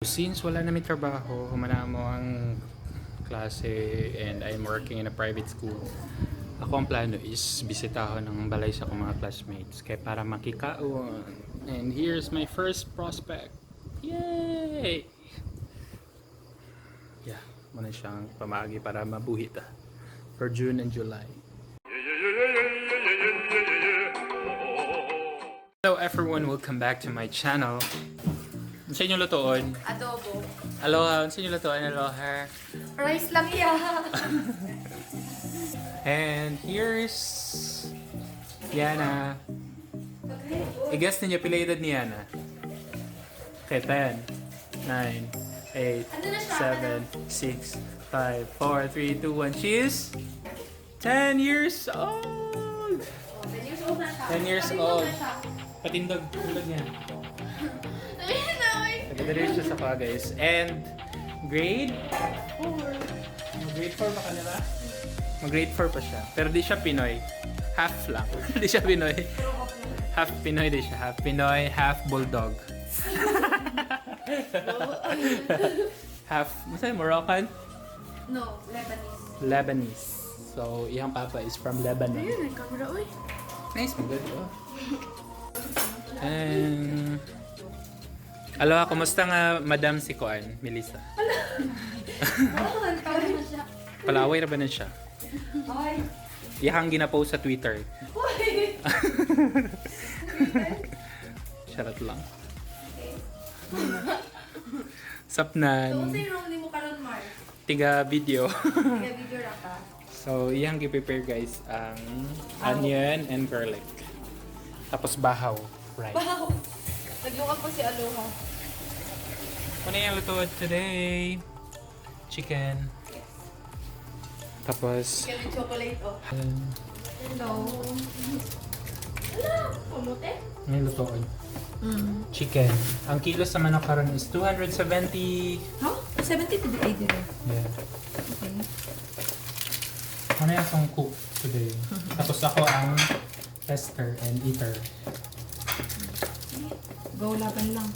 Since wala na may trabaho, humana mo ang klase and I'm working in a private school. Ako ang plano is bisitahon ng balay sa akong mga classmates kaya para makikaon. And here's my first prospect. Yay! Yeah, muna siyang pamagi para mabuhit for June and July. Hello everyone, welcome back to my channel. Sa inyo lutoon? Adobo. Aloha, sa inyo lutoon? Aloha. Rice lang iya. And here's Yana. I-guess ninyo pila edad ni Yana. Okay, 10, 9, 8, 7, 6, 5, 4, 3, 2, 1. She is 10 years old! 10 years old na siya. 10 years old. Patindog. Tindog niya. Nagdadali siya sa pa, guys. And grade 4. Mag-grade 4 ba kanila? Mag-grade 4 pa siya. Pero di siya Pinoy. Half lang. Di siya Pinoy. Half Pinoy di siya. Half Pinoy, half Bulldog. Half, masaya, Moroccan? No, Lebanese. Lebanese. So, iyang papa is from Lebanon. Ayun, may camera, uy. Nice, maganda. Oh. And aloha, kumusta nga Madam si Koan, Melissa? Ako nang tawag na siya. Palaway na ba na siya? Ay. Iyang ginapost sa Twitter. Uy. Charot lang. Okay. So, Sapnan, sa'yo nung hindi mo karon, Mar? tiga video. Kaya video na ka. So, iyang i-prepare guys ang onion and garlic. Tapos bahaw, right? Wow. Naglukak po si Aloha. Ano yung luto today? Chicken. Tapos, Chicken with chocolate, oh. um, Hello. Hello. Pumote? may lutoon. Chicken. Ang kilos sa manok karon is 270. Huh? 70 to be 80 rin. Yeah. Okay. Ano yung akong cook today? Tapos ako ang tester and eater. Go, laban lang.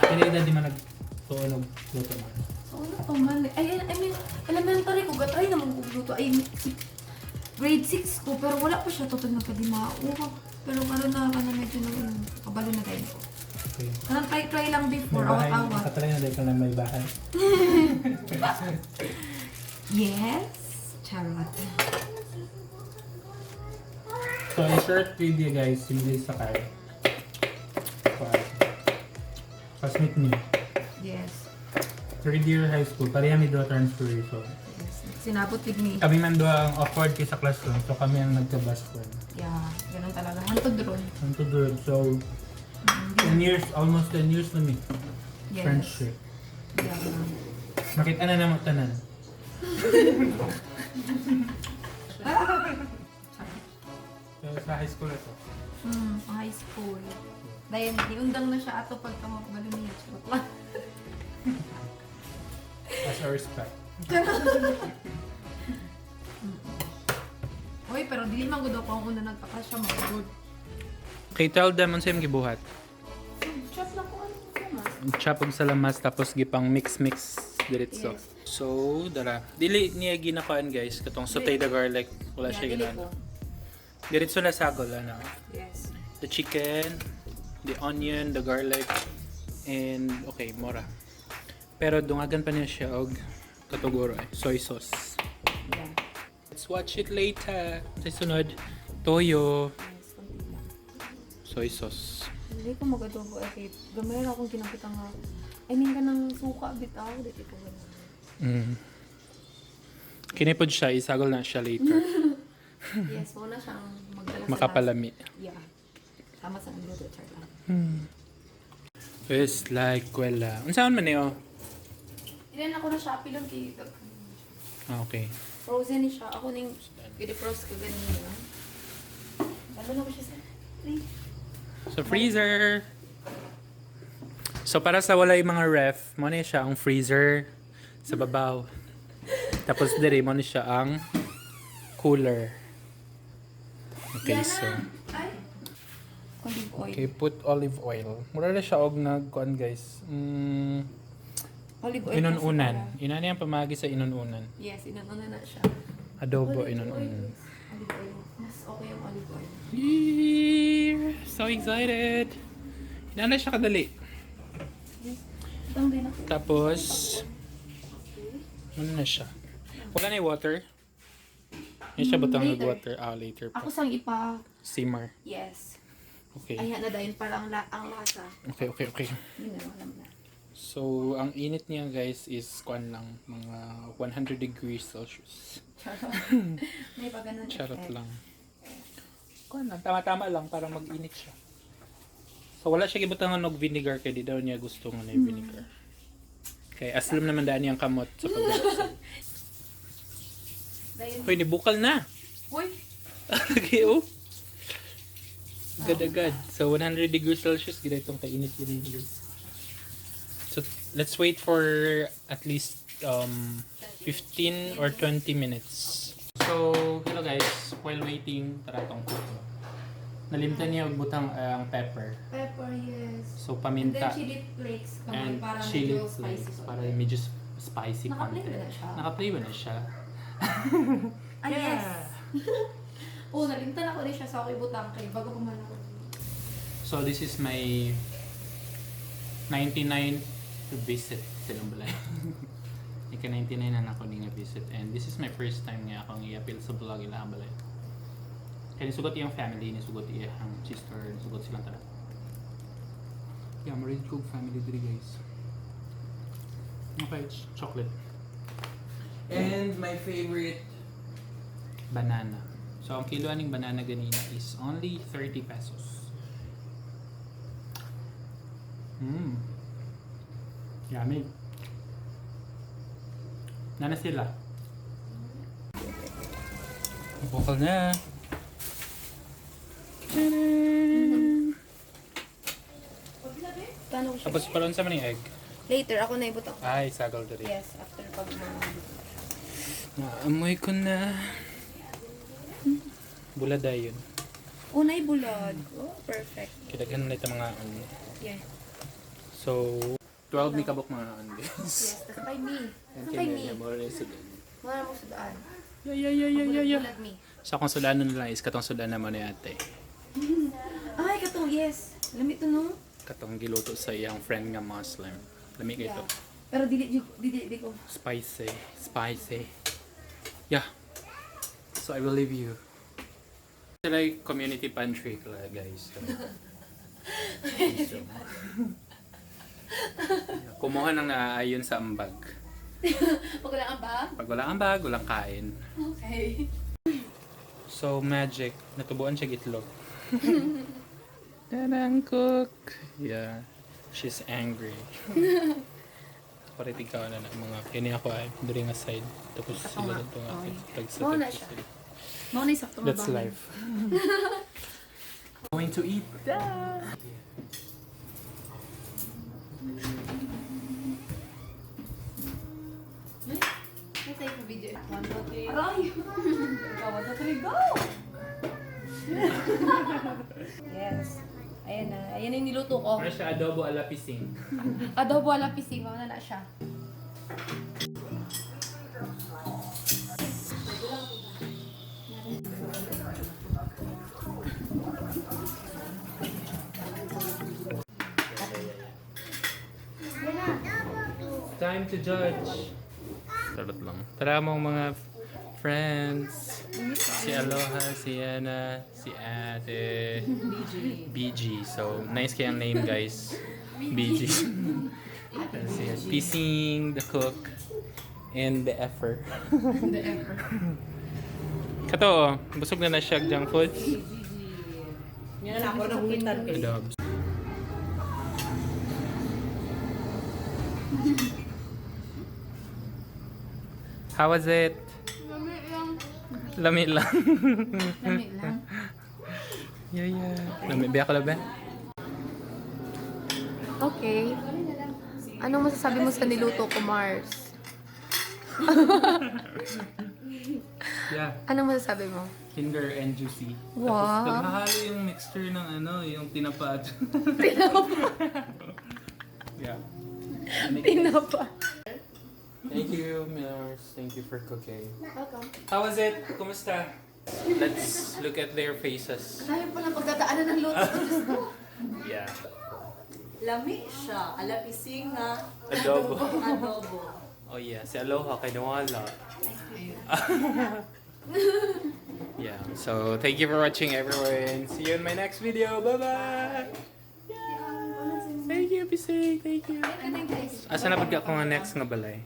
Hindi na di man nagtuonog luto man. So, ano pa man? Ay, I mean, elementary ko, gatry naman ko luto. Ay, grade 6 ko, pero wala pa siya tutod nagkadimao. Pero karoon na, medyo na, kabalo na kayo ko. Okay. Kanang try lang before, May bahay, awat-awat. nakatry na dahil ka na may bahay. Yes? Charot. So, in short video guys, si Melissa Kai. Classmate niyo. Yes. Third year high school, pareha may do transfer. So, Yes. Sinabot with me. kami man doon ang awkward kay sa classroom. So, kami ang nagka-best friend. Yeah, ganun talaga. Hantod ron. Ang to good. So, 10 years, almost 10 years na may Yes. friendship. Yeah. Makita na naman tanan. So, sa high school ito. High school. Dahil niundang na siya ato pag kamabalo niya. Charot lang. As a respect. Uy, pero dili man gud ako ang una nagpaka siya mga good. Okay, tell them ang same gibuhat. Chop lang ko ano naman. Chop og salamas tapos gipang mix diretso. Yes. So, dara. Dili niya ginakuan guys, katong saute the garlic. Wala siya dili ginano. ko. Diretso na sagol ano. Yes. The chicken, the onion, the garlic, and okay, mora. Pero dungagan pa niya siya og katuguro soy sauce. Yeah. Let's watch it later. Sa sunod, toyo, Yes, konti lang. soy sauce. Hindi ko mag-adobo eh. Kaya gamay na akong kinakita nga. I mean ka ng suka bitaw. Dito ko ganun. Kinipod siya, isagol na siya later. Yes, una siyang magdala sa Makapalami. Yeah. Tama sa nagluto, Charla. It's like, wala. Unsaon man niyo? Ilan ako na Shopee lang kay Ah, okay. frozen ni siya. Ako ning pidi-frost ko ganyan lang. Lalo na ko siya sa free. So, freezer. So, para sa walay mga ref, mo na siya ang freezer sa babaw. Tapos, dire mo na siya ang cooler. Okay, so. Ay, Olive oil. Okay, put olive oil. Mura na siya og nagkuan guys. Olive oil Inununan. kasi Ina niya pamagi sa inununan. yes, inununan na siya. Adobo Olive inununan. oil. Olive oil. Mas okay yung olive oil. So excited. Ina na siya kadali. Yes. Itong din ako. Tapos ano na siya? Wala na yung water. Yan siya butang Later. nag-water. Later pa. Ako sang ipa... Simmer. Yes. Okay. Ayan na dahil para ang lasa. Okay. Yun na, alam na. So, ang init niya guys is kuan lang, mga 100 degrees Celsius. Charot. May pa ganun Charot effect. lang. Kuan lang, tama-tama lang para mag-init siya. So, wala siya gibutangan og vinegar kay di daw niya gusto nga na yung vinegar. Okay, aslam naman daan niyang kamot sa pag-iisip. Dahil... Hoy, nibukal na! Uy! Okay, oh. Agad-agad. So, 100 degrees Celsius, gina itong kainit yun guys. So, let's wait for at least 15 or 20 minutes. So, hello guys. While waiting, tara itong cook. Nalimtan niya butang ang pepper. Pepper, yes. So, And paminta. then chili flakes. And Para chili medyo flakes. spicy. Para medyo spicy Naka-play content. ba na siya? Naka-play ba na siya? Ah, yes. Oo, nalimtan ako rin siya sa ako'y butang kay bago kumain ako. So, this is my 99 to visit silang balay. Ika 99 na ako nga visit. And this is my first time nga akong i-appeal sa vlog ilang balay. Kaya nisugot iyang family, nisugot iyang sister, nisugot silang tara. Yeah, married cook family diri guys. Okay, it's chocolate. And my favorite, banana. So, ang kilo aning banana ganina is only 30 pesos. Yummy. Nana sila. Bukal na. Paano ko siya? Tapos palon sa maning egg. Later, ako na ibutang. Ay, sagal diri. Yes, after pag Naamoy ko na. Bulada yun. Unay bulod. Oh, perfect. Kidaghan na ito mga Yeah. So, 12 mi kabok mga guys. Yes, tas kay me. And Tas kay kay me. Nelia, more or less again. Mga mo sudaan. Yeah. Bulad me. So, kung sudanan na lang is katong sudanan mo ni ate. Ay, katong yes. Lamit to no? Katong giluto sa iyang friend nga Muslim. Lami Yeah. ito. Pero dili ko. Spicy. Yeah. So, I will leave you. It's like community pantry guys. So, kumuha ng naaayon sa ambag. Pag wala ang ba? Pag wala ambag, walang kain. Okay. So, magic. Natubuan siya itlog. Tanang cook. Yeah. She's angry. Parit ikaw na mga kini ako ay diri nga side. Tapos sila na ito nga. Mao na siya. Mao na sakto That's life. Going to eat. Let's take a video. 1, 2, 3. Aray! 1, 2, 3, go! Yes. Ayan na. Ayan na yung niluto ko. Ano siya? Adobo ala pising. Adobo ala pising. Mao na siya. Time to judge. Sarot lang. Tara mo mga friends. Si Aloha, si Ana, si Ate. BG. So, nice kayang name guys. BG. Si Pising, the cook, and the effer. Kato, oh. Busog na siya junk food. Yan ako na humitan. Adobo. How was it? Lami lang. Lami lang. Yeah. Lami. Biya ko lang ba? Okay. Anong masasabi mo sa niluto ko, Mars? Yeah. Anong masasabi mo? Kinder and juicy. Wow. Tapos naghahalo yung mixture ng ano, yung tinapa. Yeah. Tinapa. Thank you, Millers. Thank you for cooking. Welcome. How was it? Kumusta? Let's look at their faces. Tayo pala pagdadaanan ng luto ko. Diyos ko. Yeah. Lami siya. Ala pising nga. Adobo. Adobo. Oh yeah, si Aloha kay nawala. Yeah, so thank you for watching everyone. See you in my next video. Bye-bye! Thank you, Pising. Thank you. Asa na pagka ko nga next nga balay?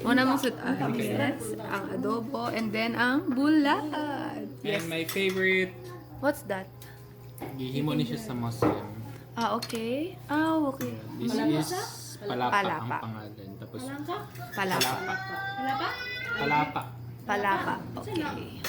Una mong suit ang ang adobo, and then ang bulad. And my favorite, What's that? gihimo ni siya sa Muslim. Ah, okay. Ah, okay. This is palapa, Palapa. ang pangalan. Tapos Palapa. palapa. Palapa. Palapa. Okay.